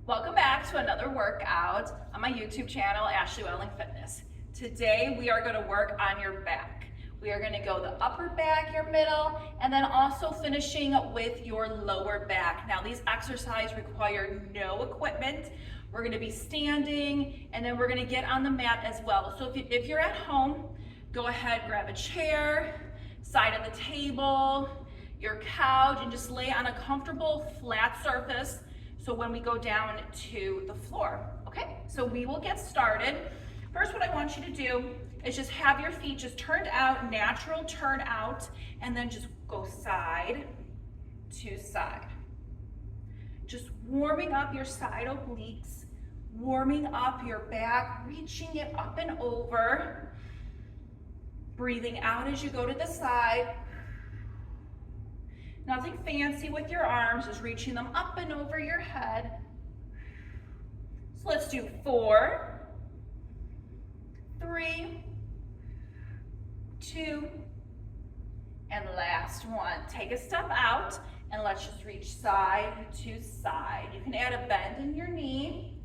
Welcome back to another workout on my YouTube channel, Ashley Welling Fitness. Today we are going to work on your back. We are going to go the upper back, your middle, and then also finishing with your lower back. Now these exercises require no equipment. We're going to be standing and then we're going to get on the mat as well. So if you're at home, go ahead, grab a chair, side of the table, your couch, and just lay on a comfortable flat surface. So when we go down to the floor, okay? So we will get started. First, what I want you to do is just have your feet just turned out, natural turn out, and then just go side to side. Just warming up your side obliques, warming up your back, reaching it up and over, breathing out as you go to the side. Nothing fancy with your arms, just reaching them up and over your head. So let's do 4, 3, 2, and last one. Take a step out and let's just reach side to side. You can add a bend in your knee.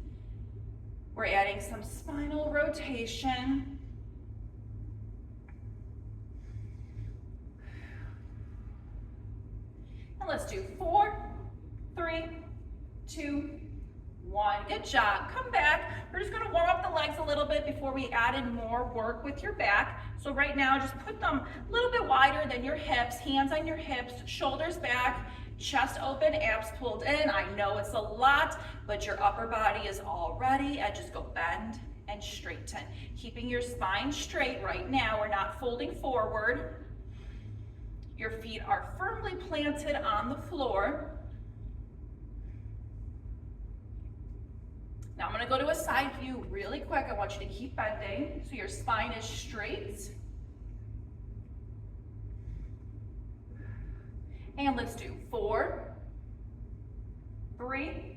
We're adding some spinal rotation. Let's do 4, 3, 2, 1. Good job. Come back. We're just going to warm up the legs a little bit before we add in more work with your back. So right now, just put them a little bit wider than your hips, hands on your hips, shoulders back, chest open, abs pulled in. I know it's a lot, but your upper body is all ready. And just go bend and straighten. Keeping your spine straight right now. We're not folding forward. Your feet are firmly planted on the floor. Now I'm going to go to a side view really quick. I want you to keep bending so your spine is straight. And let's do 4, 3,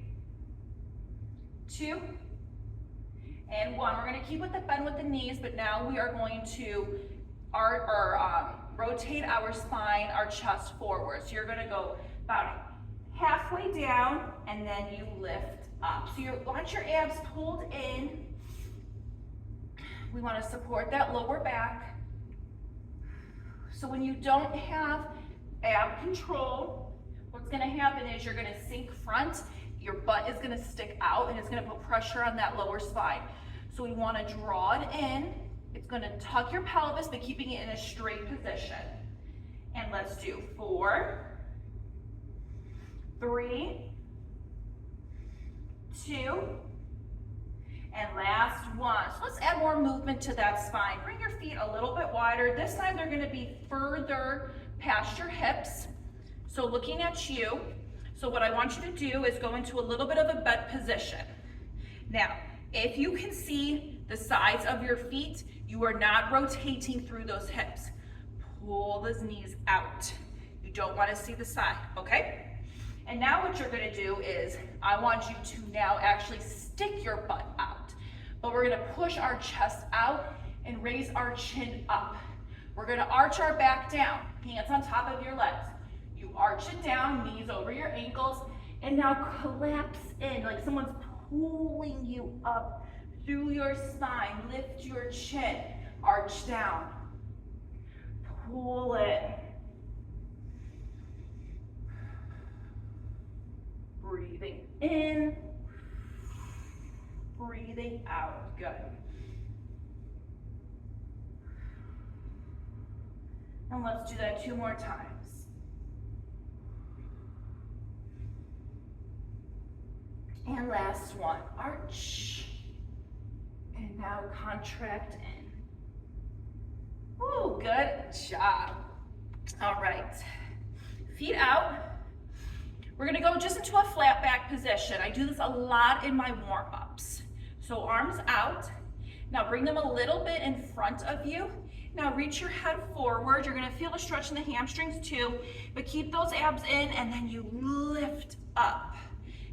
2, and 1. We're going to keep with the bend with the knees, but now we are going to rotate our spine, our chest forward. So you're going to go about halfway down and then you lift up. So you want your abs pulled in. We want to support that lower back. So when you don't have ab control, what's going to happen is you're going to sink front, your butt is going to stick out, and it's going to put pressure on that lower spine. So we want to draw it in. It's going to tuck your pelvis, but keeping it in a straight position. And let's do 4, 3, 2, and last one. So let's add more movement to that spine. Bring your feet a little bit wider. This time they're going to be further past your hips. So looking at you. So what I want you to do is go into a little bit of a bent position. Now, if you can see the sides of your feet, you are not rotating through those hips. Pull those knees out. You don't want to see the side, okay? And now what you're going to do is, I want you to now actually stick your butt out. But we're going to push our chest out and raise our chin up. We're going to arch our back down, hands on top of your legs. You arch it down, knees over your ankles, and now collapse in like someone's pulling you up through your spine. Lift your chin, arch down, pull it. Breathing in, breathing out. Good. And let's do that 2 more times. And last one, arch. And now contract in. Ooh, good job. All right, feet out. We're gonna go just into a flat back position. I do this a lot in my warm-ups. So arms out. Now bring them a little bit in front of you. Now reach your head forward. You're gonna feel a stretch in the hamstrings too, but keep those abs in and then you lift up.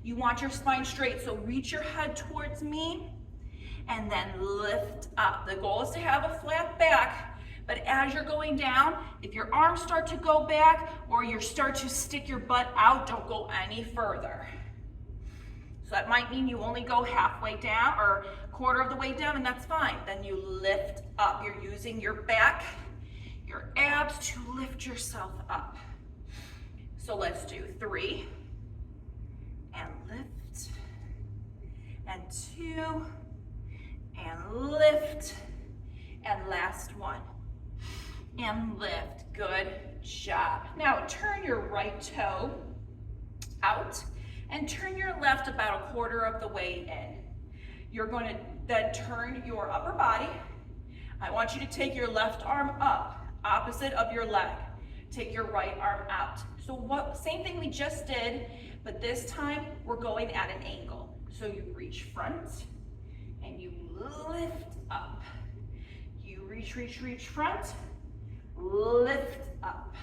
You want your spine straight, so reach your head towards me and then lift up. The goal is to have a flat back, but as you're going down, if your arms start to go back or you start to stick your butt out, don't go any further. So that might mean you only go halfway down or quarter of the way down, and that's fine. Then you lift up. You're using your back, your abs to lift yourself up. So let's do 3, and lift, and 2, and lift, and last one, and lift. Good job. Now turn your right toe out and turn your left about a quarter of the way in. You're going to then turn your upper body. I want you to take your left arm up, opposite of your leg. Take your right arm out. So same thing we just did, but this time we're going at an angle. So you reach front and you lift up. You reach front, lift up.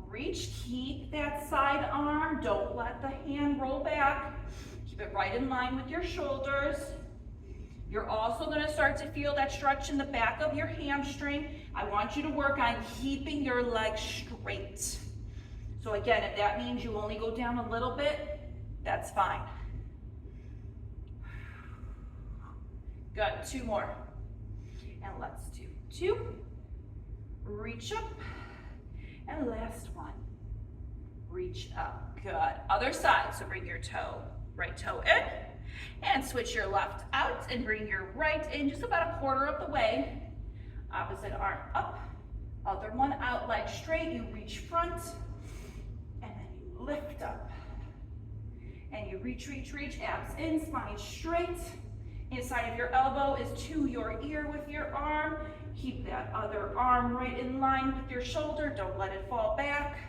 Reach, keep that side arm. Don't let the hand roll back. Keep it right in line with your shoulders. You're also going to start to feel that stretch in the back of your hamstring. I want you to work on keeping your legs straight. So again, if that means you only go down a little bit, that's fine. Good, 2 more. And let's do 2. Reach up. And last one. Reach up. Good. Other side. So bring your right toe in. And switch your left out and bring your right in just about a quarter of the way. Opposite arm up. Other one out, leg straight. You reach front. And then you lift up. And you reach, abs in, spine straight. Inside of your elbow is to your ear with your arm. Keep that other arm right in line with your shoulder. Don't let it fall back.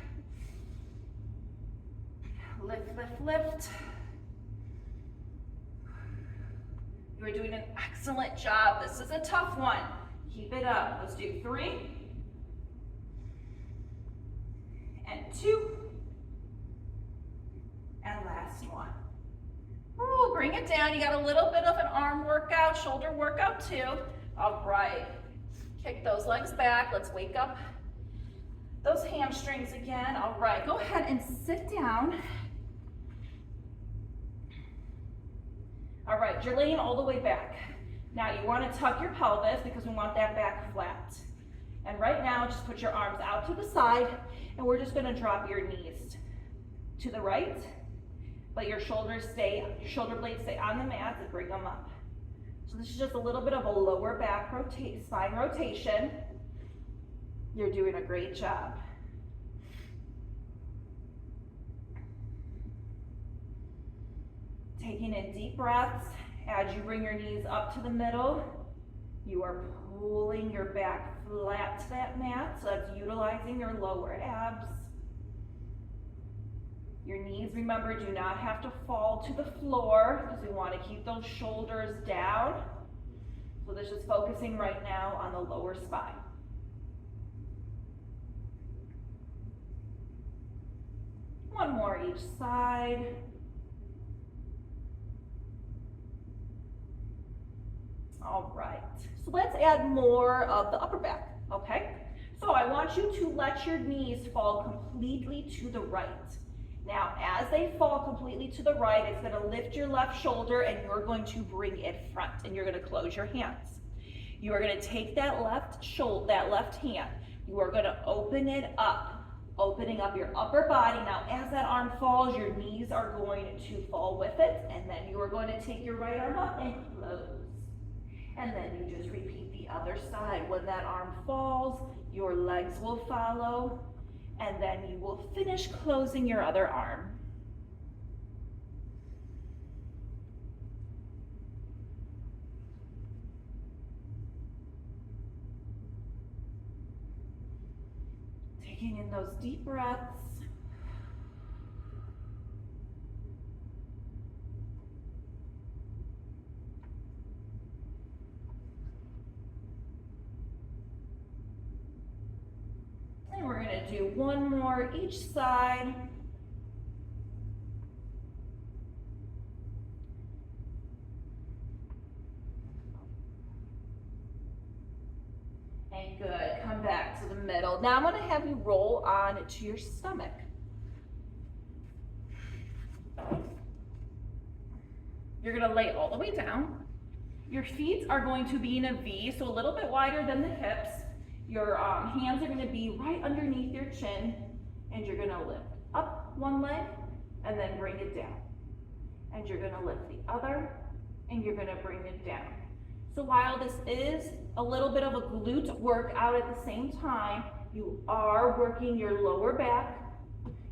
Lift, lift, lift. You're doing an excellent job. This is a tough one. Keep it up. Let's do 3 and 2 and last one. Ooh, bring it down. You got a little bit of an arm workout, shoulder workout too. All right. Kick those legs back. Let's wake up those hamstrings again. All right, go ahead and sit down. All right, you're laying all the way back. Now you want to tuck your pelvis because we want that back flat. And right now, just put your arms out to the side, and we're just going to drop your knees to the right. Let your shoulder blades stay on the mat and bring them up. So this is just a little bit of a lower back spine rotation. You're doing a great job. Taking in deep breaths. As you bring your knees up to the middle, you are pulling your back flat to that mat. So that's utilizing your lower abs. Your knees, remember, do not have to fall to the floor because we want to keep those shoulders down. So this is focusing right now on the lower spine. One more each side. All right, so let's add more of the upper back, okay? So I want you to let your knees fall completely to the right. Now, as they fall completely to the right, it's going to lift your left shoulder and you're going to bring it front and you're going to close your hands. You are going to take that left hand. You are going to open it up, opening up your upper body. Now, as that arm falls, your knees are going to fall with it, and then you are going to take your right arm up and close. And then you just repeat the other side. When that arm falls, your legs will follow, and then you will finish closing your other arm. Taking in those deep breaths. And we're going to do one more each side. And good. Come back to the middle. Now I'm going to have you roll on to your stomach. You're gonna lay all the way down. Your feet are going to be in a V, so a little bit wider than the hips. Your hands are gonna be right underneath your chin, and you're gonna lift up one leg, and then bring it down. And you're gonna lift the other, and you're gonna bring it down. So while this is a little bit of a glute workout at the same time, you are working your lower back.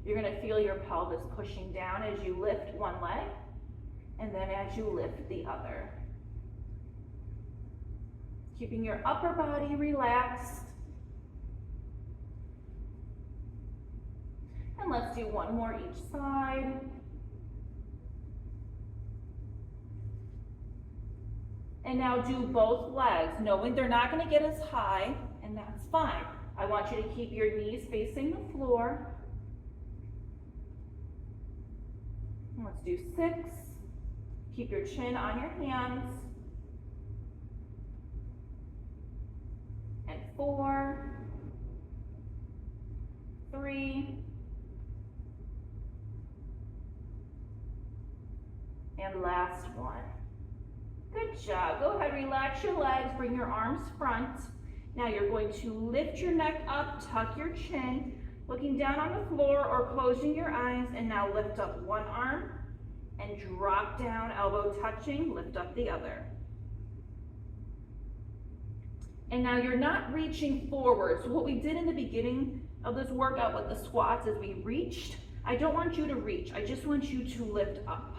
You're gonna feel your pelvis pushing down as you lift one leg, and then as you lift the other. Keeping your upper body relaxed. And let's do one more each side. And now do both legs, knowing they're not gonna get as high, and that's fine. I want you to keep your knees facing the floor. And let's do 6. Keep your chin on your hands. And 4, 3, and last one. Good job. Go ahead, relax your legs, bring your arms front. Now you're going to lift your neck up, tuck your chin, looking down on the floor or closing your eyes, and now lift up one arm and drop down, elbow touching, lift up the other. And now you're not reaching forward. So what we did in the beginning of this workout with the squats is we reached. I don't want you to reach. I just want you to lift up.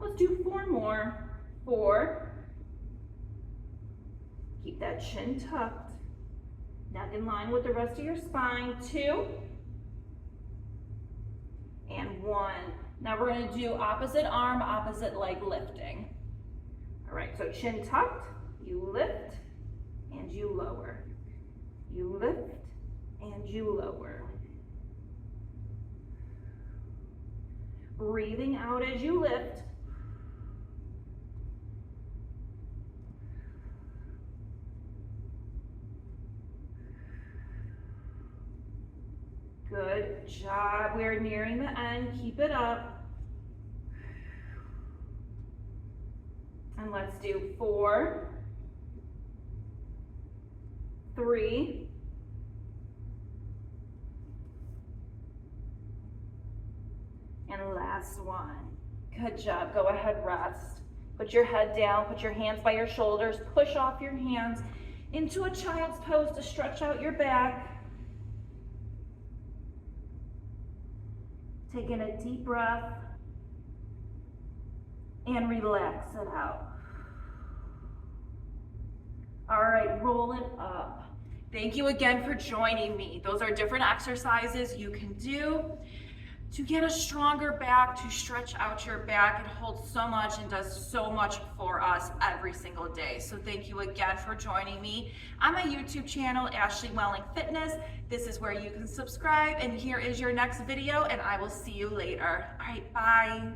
Let's do 4 more. 4. Keep that chin tucked. Neck in line with the rest of your spine. 2. And 1. Now we're going to do opposite arm, opposite leg lifting. All right, so chin tucked, you lift and you lower. You lift and you lower. Breathing out as you lift. Good job. We're nearing the end. Keep it up. And let's do 4, 3, and last one. Good job. Go ahead, rest. Put your head down. Put your hands by your shoulders. Push off your hands into a child's pose to stretch out your back. Take in a deep breath and relax it out. All right, roll it up. Thank you again for joining me. Those are different exercises you can do to get a stronger back, to stretch out your back. It holds so much and does so much for us every single day. So thank you again for joining me on my YouTube channel, Ashley Welling Fitness. This is where you can subscribe, and here is your next video, and I will see you later. All right, bye.